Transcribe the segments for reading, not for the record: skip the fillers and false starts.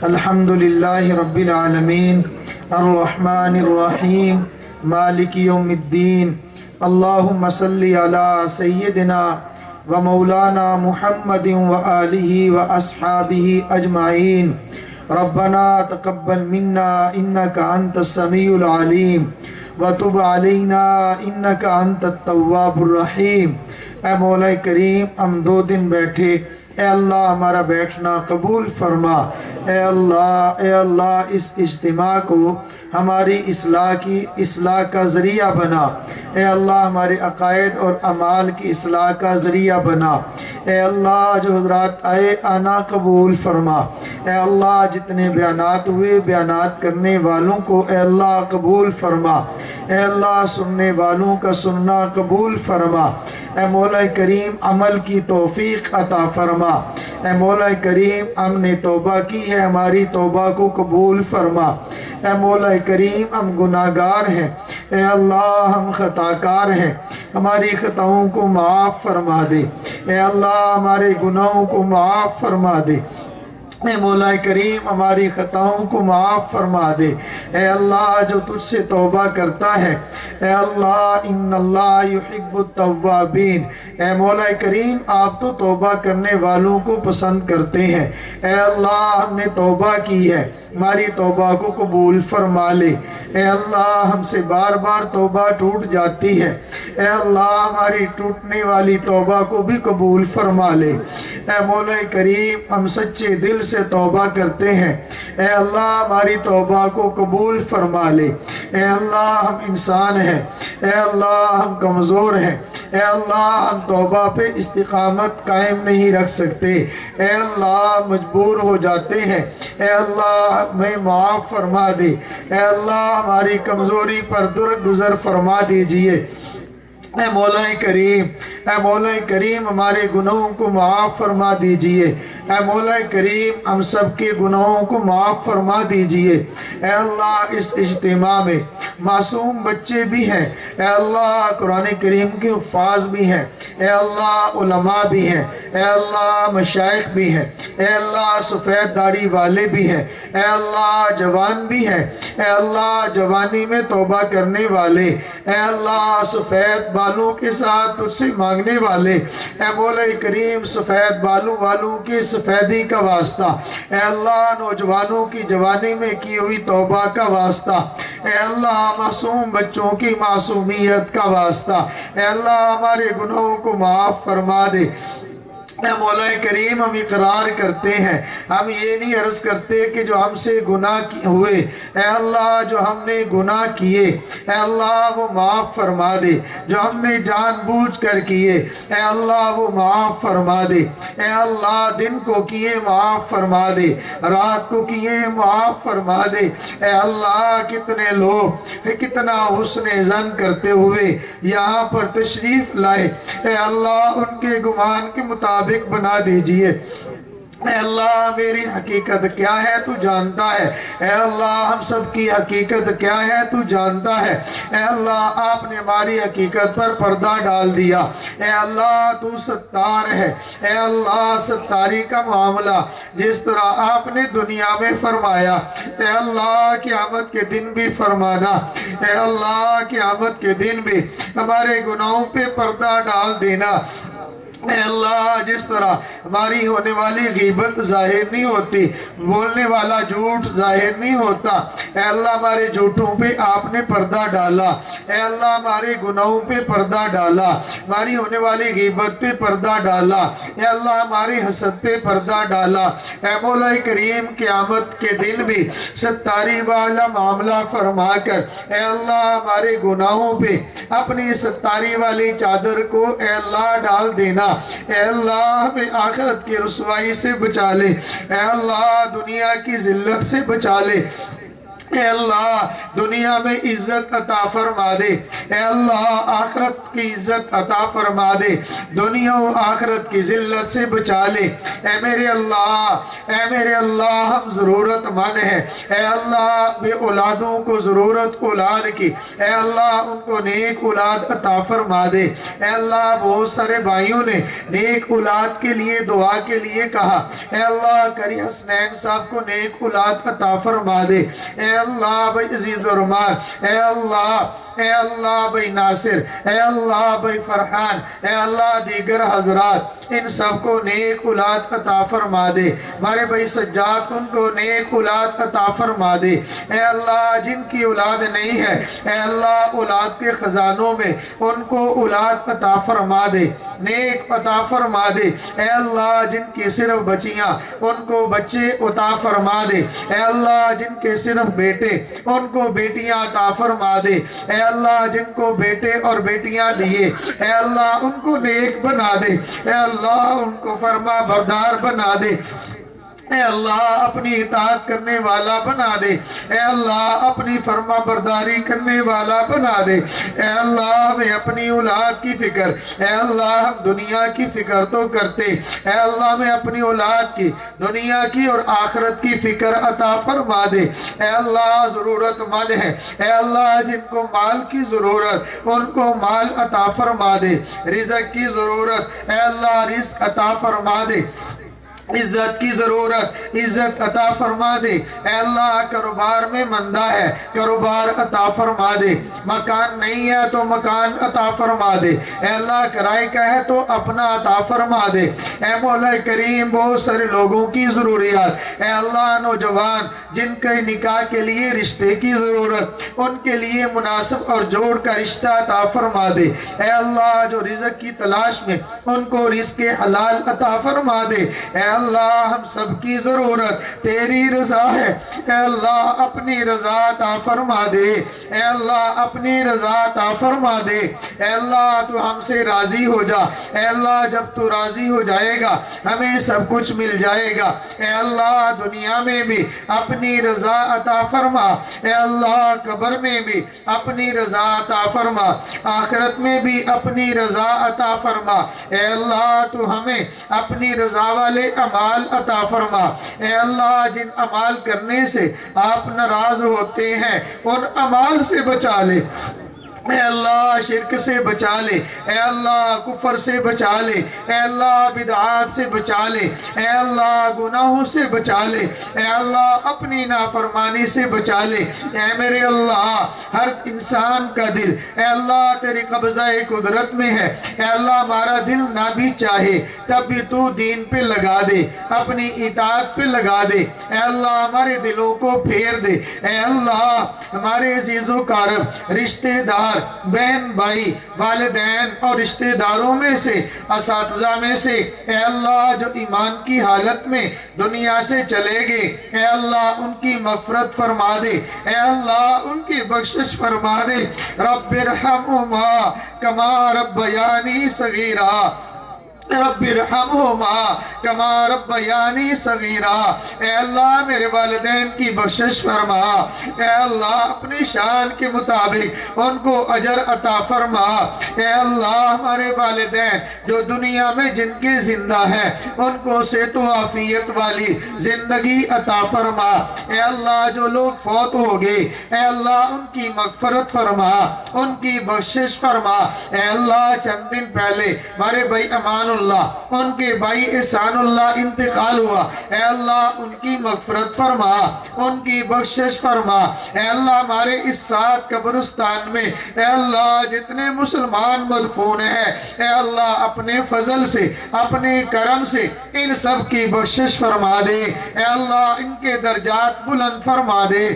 الحمدللہ رب العالمین الرحمن الرحیم مالک یوم الدین اللہم صلی علی سیدنا و مولانا محمد و آلہ و اصحابہ اجمعین ربنا تقبل منا انکا انت السمیع العلیم وتب علینا انکا انت التواب الرحیم۔ اے مولا کریم، ہم 2 دن بیٹھے، اے اللہ ہمارا بیٹھنا قبول فرما۔ اے اللہ اس اجتماع کو ہماری اصلاح کا ذریعہ بنا۔ اے اللہ ہمارے عقائد اور اعمال کی اصلاح کا ذریعہ بنا۔ اے اللہ جو حضرات آئے آنا قبول فرما۔ اے اللہ جتنے بیانات ہوئے بیانات کرنے والوں کو اے اللہ قبول فرما۔ اے اللہ سننے والوں کا سننا قبول فرما۔ اے مولا کریم عمل کی توفیق عطا فرما۔ اے مولا کریم ہم نے توبہ کی ہے، ہماری توبہ کو قبول فرما۔ اے مولا کریم ہم گناہگار ہیں، اے اللہ ہم خطاکار ہیں، ہماری خطاؤں کو معاف فرما دے۔ اے اللہ ہمارے گناہوں کو معاف فرما دے۔ اے مولا کریم ہماری خطاؤں کو معاف فرما دے۔ اے اللہ جو تجھ سے توبہ کرتا ہے، اے اللہ ان اللہ یحب التوابین، اے مولا کریم آپ تو توبہ کرنے والوں کو پسند کرتے ہیں۔ اے اللہ ہم نے توبہ کی ہے، ہماری توبہ کو قبول فرما لے۔ اے اللہ ہم سے بار بار توبہ ٹوٹ جاتی ہے، اے اللہ ہماری ٹوٹنے والی توبہ کو بھی قبول فرما لے۔ اے مولا کریم ہم سچے دل سے توبہ کرتے ہیں، اے اللہ ہماری توبہ کو قبول فرما لے۔ اے اللہ ہم انسان ہیں، اے اللہ ہم کمزور ہیں، اے اللہ ہم توبہ پہ استقامت قائم نہیں رکھ سکتے، اے اللہ مجبور ہو جاتے ہیں، اے اللہ ہمیں معاف فرما دے۔ اے اللہ ہماری کمزوری پر درگزر فرما دیجئے۔ اے مولا کریم ہمارے گناہوں کو معاف فرما دیجئے۔ اے مولا کریم ہم سب کے گناہوں کو معاف فرما دیجئے۔ اے اللہ اس اجتماع میں معصوم بچے بھی ہیں، اے اللہ قرآن کریم کے حفاظ بھی ہیں، اے اللہ علماء بھی ہیں، اے اللہ مشائخ بھی ہیں، اے اللہ سفید داڑھی والے بھی ہیں، اے اللہ جوان بھی ہیں، اے اللہ جوانی میں توبہ کرنے والے، اے اللہ سفید بالوں کے ساتھ تجھ سے مانگنے والے، اے مولا کریم سفید بالوں والوں کی سفیدی کا واسطہ، اے اللہ نوجوانوں کی جوانی میں کی ہوئی توبہ کا واسطہ، اے اللہ معصوم بچوں کی معصومیت کا واسطہ، اے اللہ ہمارے گناہوں کو معاف فرما دے۔ اے مولا کریم ہم اقرار کرتے ہیں، ہم یہ نہیں عرض کرتے کہ جو ہم سے گناہ ہوئے، اے اللہ جو ہم نے گناہ کیے، اے اللہ وہ معاف فرما دے، جو ہم نے جان بوجھ کر کیے، اے اللہ وہ معاف فرما دے۔ اے اللہ دن کو کیے معاف فرما دے، رات کو کیے معاف فرما دے۔ اے اللہ کتنے لوگ کتنا حسن ظن کرتے ہوئے یہاں پر تشریف لائے، اے اللہ ان کے گمان کے مطابق بنا دیجئے۔ اے اللہ میری حقیقت کیا ہے تو جانتا ہے، اے اللہ ہم سب کی حقیقت کیا ہے تو جانتا ہے، اے اللہ آپ نے ہماری حقیقت پر پردہ ڈال دیا، اے اللہ تو ستار ہے، اے اللہ ستاری کا معاملہ جس طرح آپ نے دنیا میں فرمایا، اے اللہ قیامت کے دن بھی فرمانا، اے اللہ قیامت کے دن بھی ہمارے گناہوں پہ پردہ ڈال دینا۔ اے اللہ جس طرح ہماری ہونے والی غیبت ظاہر نہیں ہوتی، بولنے والا جھوٹ ظاہر نہیں ہوتا، اے اللہ ہمارے جھوٹوں پہ آپ نے پردہ ڈالا، اے اللہ ہمارے گناہوں پہ پردہ ڈالا، ہماری ہونے والی غیبت پہ پردہ ڈالا، اے اللہ ہماری حسد پہ پردہ ڈالا۔ اے مولا کریم قیامت کے دن بھی ستاری والا معاملہ فرما کر اے اللہ ہمارے گناہوں پہ اپنی ستاری والی چادر کو اے اللہ ڈال دینا۔ اے اللہ ہمیں آخرت کی رسوائی سے بچا لے، اے اللہ دنیا کی ذلت سے بچا لے، اے اللہ دنیا میں عزت عطا فرما دے، اے اللہ آخرت کی عزت عطا فرما دے، دنیا و آخرت کی ذلت سے بچا لے۔ اے میرے اللہ ہم ضرورت مند ہیں، اے اللہ بے اولادوں کو ضرورت اولاد کی، اے اللہ ان کو نیک اولاد عطا فرما دے۔ اے اللہ بہت سارے بھائیوں نے نیک اولاد کے لیے دعا کے لیے کہا، اے اللہ قاری حسنین صاحب کو نیک اولاد عطا فرما دے۔ اے اللہ بھائی عزیز الرحمان، اے اللہ بھائی ناصر، اے اللہ بھائی فرحان، اے اللہ دیگر حضرات ان سب کو نیک اولاد عطا فرما دے۔ ہمارے بھائی سجاد ان کو نیک اولاد عطا فرما دے۔ اے اللہ جن کی اولاد نہیں ہے، اے اللہ اولاد کے خزانوں میں ان کو اولاد عطا فرما دے، نیک عطا فرما دے۔ اے اللہ جن کی صرف بچیاں ان کو بچے عطا فرما دے۔ اے اللہ جن کے صرف بیٹے ان کو بیٹیاں عطا فرما دے۔ اے اللہ جن کو بیٹے اور بیٹیاں دیے، اے اللہ ان کو نیک بنا دے، اے اللہ ان کو فرما بردار بنا دے، اے اللہ اپنی اطاعت کرنے والا بنا دے، اے اللہ اپنی فرما برداری کرنے والا بنا دے۔ اے اللہ ہمیں اپنی اولاد کی فکر، اے اللہ ہم دنیا کی فکر تو کرتے، اے اللہ ہمیں اپنی اولاد کی دنیا کی اور آخرت کی فکر عطا فرما دے۔ اے اللہ ضرورت مند ہے، اے اللہ جن کو مال کی ضرورت ان کو مال عطا فرما دے، رزق کی ضرورت اے اللہ رزق عطا فرما دے، عزت کی ضرورت عزت عطا فرما دے۔ اے اللہ کاروبار میں مندہ ہے، کاروبار عطا فرما دے، مکان نہیں ہے تو مکان عطا فرما دے، اے اللہ کرائے کا ہے تو اپنا عطا فرما دے۔ اے مولا کریم بہت سارے لوگوں کی ضروریات، اے اللہ نوجوان جن کے نکاح کے لیے رشتے کی ضرورت ان کے لیے مناسب اور جوڑ کا رشتہ عطا فرما دے۔ اے اللہ جو رزق کی تلاش میں ان کو رزق حلال عطا فرما دے۔ اے اللہ ہم سب کی ضرورت تیری رضا ہے، اے اللہ اپنی رضا عطا فرما دے، اے اللہ اپنی رضا عطا فرما دے۔ اے اللہ تو ہم سے راضی ہو جا، اے اللہ جب تو راضی ہو جائے گا ہمیں سب کچھ مل جائے گا۔ اے اللہ دنیا میں بھی اپنی رضا عطا فرما، اے اللہ قبر میں بھی اپنی رضا عطا فرما، آخرت میں بھی اپنی رضا عطا فرما۔ اے اللہ تو ہمیں اپنی رضا والے عمال عطا فرما۔ اے اللہ جن عمال کرنے سے آپ ناراض ہوتے ہیں ان عمال سے بچا لے، اے اللہ شرک سے بچا لے، اے اللہ کفر سے بچا لے، اے اللہ بدعات سے بچا لے، اے اللہ گناہوں سے بچا لے، اے اللہ اپنی نافرمانی سے بچا لے۔ اے میرے اللہ ہر انسان کا دل اے اللہ تیری قبضہ قدرت میں ہے، اے اللہ ہمارا دل نہ بھی چاہے تب بھی تو دین پہ لگا دے، اپنی اطاعت پہ لگا دے۔ اے اللہ ہمارے دلوں کو پھیر دے، اے اللہ ہمارے عزیز و قارب رشتہ دار بہن بھائی والدین اور رشتہ داروں میں سے اساتذہ میں سے اے اللہ جو ایمان کی حالت میں دنیا سے چلے گئے اے اللہ ان کی مغفرت فرما دے، اے اللہ ان کی بخشش فرما دے۔ رب ارحمہما کما ربیانی صغیرا، رب ارحمہما کما ربیانی صغیرا۔ اے اللہ میرے والدین کی بخشش فرما، اے اللہ اپنی شان کے مطابق ان کو اجر عطا فرما۔ اے اللہ ہمارے والدین جو دنیا میں جن کے زندہ ہیں ان کو صحت و عافیت والی زندگی عطا فرما۔ اے اللہ جو لوگ فوت ہو گئے اے اللہ ان کی مغفرت فرما، ان کی بخشش فرما۔ اے اللہ چند دن پہلے ہمارے بھائی امان اللہ ان کے بھائی احسان اللہ انتقال ہوا، اے اللہ ان کی مغفرت فرما، ان کی بخشش فرما۔ اے اللہ ہمارے اس ساتھ قبرستان میں اے اللہ جتنے مسلمان مدفون ہیں اے اللہ اپنے فضل سے اپنے کرم سے ان سب کی بخشش فرما دے، اے اللہ ان کے درجات بلند فرما دے۔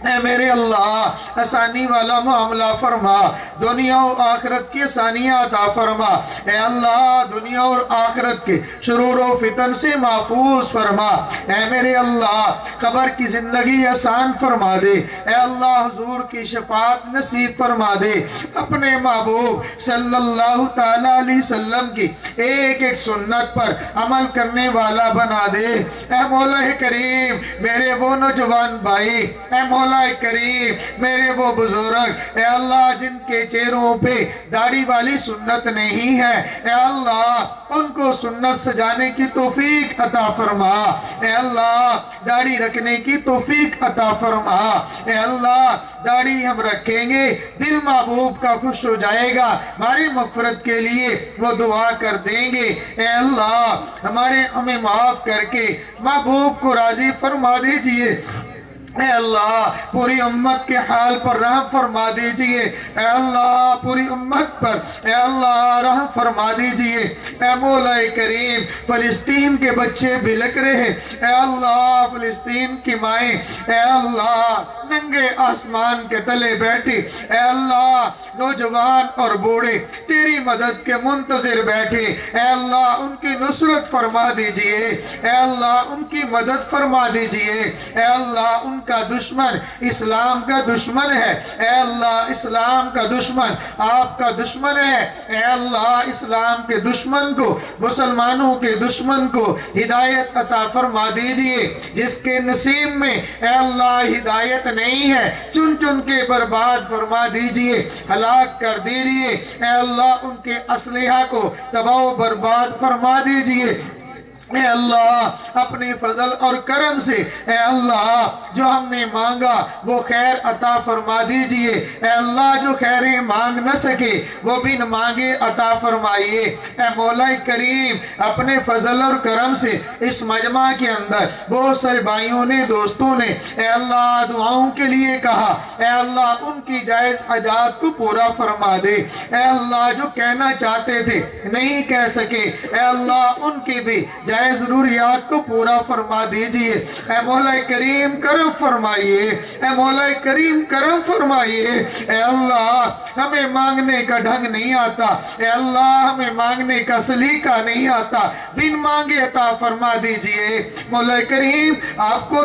اے میرے اللہ آسانی والا معاملہ فرما، دنیا و آخرت کی آسانیاں عطا فرما۔ اے اللہ دنیا اور آخرت کے شرور و فتن سے محفوظ فرما۔ اے میرے اللہ قبر کی زندگی آسان فرما دے، اے اللہ حضور کی شفاعت نصیب فرما دے۔ اپنے محبوب صلی اللہ تعالیٰ علیہ وسلم کی ایک ایک سنت پر عمل کرنے والا بنا دے۔ اے مولا کریم میرے وہ نوجوان بھائی، اے مولا مولا کریم میرے وہ بزرگ اے اللہ جن کے چہروں پہ داڑھی والی سنت نہیں ہے، اے اللہ ان کو سنت سجانے کی توفیق عطا فرما، اے اللہ داڑھی رکھنے کی توفیق عطا فرما، اے اللہ داڑھی ہم رکھیں گے دل محبوب کا خوش ہو جائے گا، ہماری مغفرت کے لیے وہ دعا کر دیں گے، اے اللہ ہمیں معاف کر کے محبوب کو راضی فرما دیجئے، اے اللہ پوری امت کے حال پر رحم فرما دیجئے، اے اللہ پوری امت پر اے اللہ رحم فرما دیجئے، اے مولا کریم فلسطین کے بچے بلک رہے، اے اللہ فلسطین کی مائیں اے اللہ ننگے آسمان کے تلے بیٹھے، اے اللہ نوجوان اور بوڑھے تیری مدد کے منتظر بیٹھے، اے اللہ ان کی نصرت فرما دیجئے، اے اللہ ان کی مدد فرما دیجئے، اے اللہ ان کا دشمن اسلام کا دشمن ہے، اے اللہ اسلام کا دشمن آپ کا دشمن ہے، اے اللہ اسلام کے دشمن کو مسلمانوں کے دشمن کو ہدایت عطا فرما دیجئے، جس کے نصیب میں اے اللہ ہدایت نہیں ہے چن چن کے برباد فرما دیجئے، ہلاک کر دیجئے، اے اللہ ان کے اسلحہ کو تباہ و برباد فرما دیجئے، اے اللہ اپنے فضل اور کرم سے اے اللہ جو ہم نے مانگا وہ خیر عطا فرما دیجئے، اے اللہ جو خیریں مانگ نہ سکے وہ بھی نہ مانگے عطا فرمائیے، اے مولا کریم اپنے فضل اور کرم سے اس مجمع کے اندر بہت سارے بھائیوں نے دوستوں نے اے اللہ دعاؤں کے لیے کہا، اے اللہ ان کی جائز حاجات کو پورا فرما دے، اے اللہ جو کہنا چاہتے تھے نہیں کہہ سکے اے اللہ ان کی بھی جائز ضروریات کو پورا فرما دیجئے، اے مولا کریم کرم فرمائیے، اے مولا کریم کرم فرمائیے، اے اللہ ہمیں مانگنے کا ڈھنگ نہیں آتا، اے اللہ ہمیں مانگنے کا سلیقہ نہیں آتا، بن مانگے عطا فرما دیجئے، مولا کریم آپ کو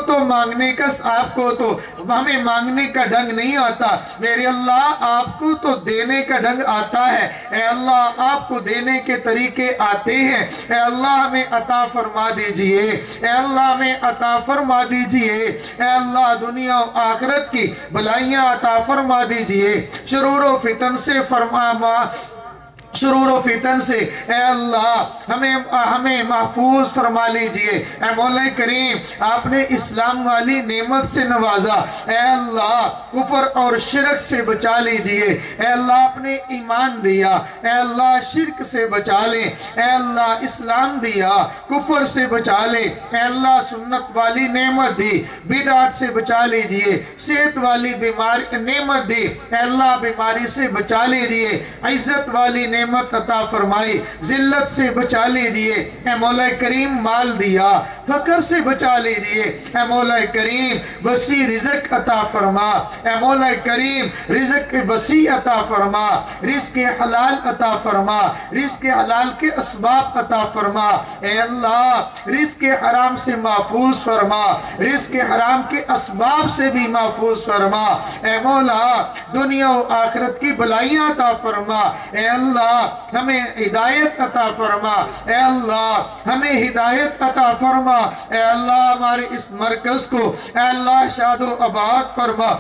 تو ہمیں مانگنے کا ڈھنگ نہیں آتا، میرے اللہ آپ کو تو دینے کا ڈھنگ آتا ہے، اے اللہ آپ کو دینے کے طریقے آتے ہیں، اے اللہ ہمیں عطا فرما دیجئے، اے اللہ ہمیں عطا فرما دیجئے، اے اللہ دنیا و آخرت کی بلائیاں عطا فرما دیجئے، شرور و فتن سے اے اللہ ہمیں محفوظ فرما لیجئے، اے مولا کریم آپ نے اسلام والی نعمت سے نوازا، اے اللہ کفر اور شرک سے بچا لیجئے، اے اللہ اپنے ایمان دیا، اے اللہ شرک سے بچا لے، اے اللہ اسلام دیا کفر سے بچا لے، اے اللہ سنت والی نعمت دی بدعت سے بچا لیجئے، صحت والی نعمت دی اے اللہ بیماری سے بچا لیجئے، عزت والی نعمت عطا فرمائی ذلت سے بچا لیجئے، اے مولا کریم مال دیا فقر سے بچا لیجئے، اے مولا کریم وسیع رزق عطا فرما، اے مولا کریم رزق وسیع عطا فرما، رزق حلال عطا فرما، رزق حلال کے اسباب عطا فرما، اے اللہ رزق حرام سے محفوظ فرما، رزق حرام کے اسباب سے بھی محفوظ فرما، اے مولا دنیا و آخرت کی بلائیاں عطا فرما، اے اللہ ہمیں ہدایت عطا فرما، اے اللہ ہمیں ہدایت عطا فرما، اے اللہ ہمارے اس مرکز کو اے اللہ شاد و آباد فرما،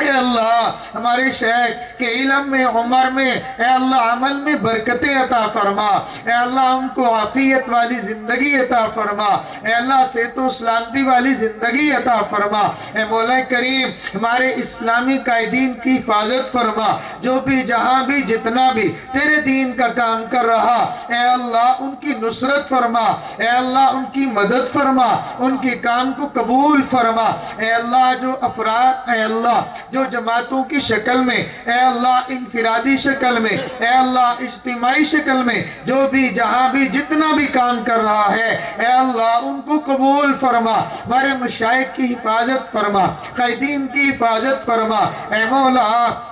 اے اللہ ہمارے شیخ کے علم میں عمر میں اے اللہ عمل میں برکتیں عطا فرما، اے اللہ ان کو عافیت والی زندگی عطا فرما، اے اللہ صحت و سلامتی والی زندگی عطا فرما، اے مولا کریم ہمارے اسلامی قائدین کی حفاظت فرما، جو بھی جہاں بھی جتنا بھی تیرے دین کا کام کر رہا اے اللہ ان کی نصرت فرما، اے اللہ ان کی مدد فرما، ان کے کام کو قبول فرما، اے اللہ جو افراد اے اللہ جو جماعتوں کی شکل میں اے اللہ انفرادی شکل میں اے اللہ اجتماعی شکل میں جو بھی جہاں بھی جتنا بھی کام کر رہا ہے اے اللہ ان کو قبول فرما، ہمارے مشائخ کی حفاظت فرما، قائدین کی حفاظت فرما، اے مولا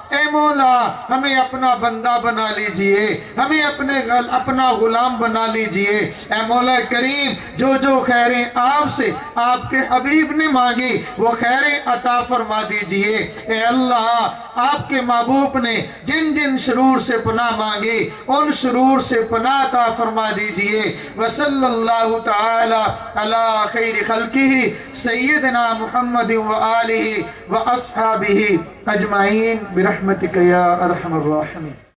اے مولا ہمیں اپنا بندہ بنا لیجئے، ہمیں اپنا غلام بنا لیجئے۔ اے مولا کریم جو خیریں آپ سے آپ کے حبیب نے مانگی وہ خیریں عطا فرما دیجئے۔ اے اللہ آپ کے محبوب نے جن جن شرور سے پناہ مانگی ان شرور سے پناہ عطا فرما دیجئے۔ وصلی اللہ تعالی علی خیر خلقہ سیدنا محمد وآلہ واصحابہ اجمعین برحمتک یا ارحم الراحمین۔